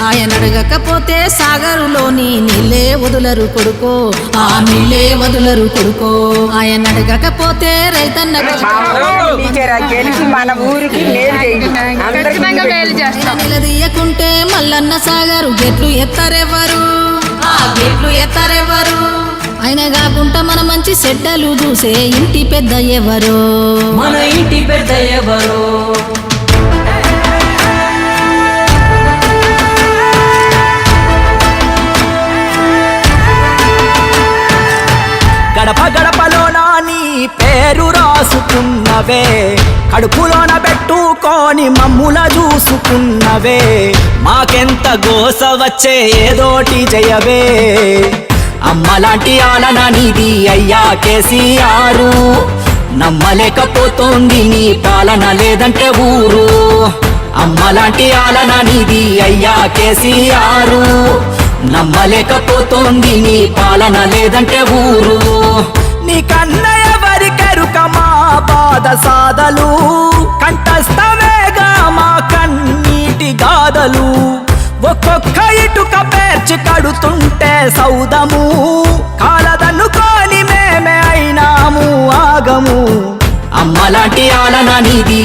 ఆయన అడగకపోతే సాగరులోని నీళ్ళే వదులరు కొడుకో, ఆ నీళ్ళే వదులరు కొడుకో. ఆయన అడగకపోతే రైతన్న గెలిచి మన ఊరికి నిలదీయకుంటే మల్లన్న సాగరు గెట్లు ఎత్తారెవరు, ఆ గెట్లు ఎత్తారెవరు. ఆయన కాకుండా మన మంచి చెడ్డలు చూసే ఇంటి పెద్ద ఎవరు, మన ఇంటి పెద్ద ఎవరు. గడప గడపలోన నీ పేరు రాసుకున్నవే, కడుపులోన పెట్టుకొని మమ్ముల చూసుకున్నవే. మాకెంత గోస వచ్చే ఏదోటి జయవే, అమ్మలాంటి ఆలన నీది అయ్యా కేసీఆర్. నమ్మలేకపోతోంది నీ పాలన లేదంటే ఊరు, అమ్మలాంటి ఆలన నీది అయ్యా కేసీఆర్. నమ్మలేకపోతోంది నీ పాలన లేదంటే ఊరు. నీ కన్న ఎవరికెరుక మా బాధ సాధలు, కంఠస్థమేగా మా కన్నీటి గాథలు. ఒక్కొక్క ఇటుక పేర్చి కడుతుంటే సౌదము, కాలదన్నుకొని మేమే అయినాము ఆగము. అమ్మలాంటి ఆలన నీది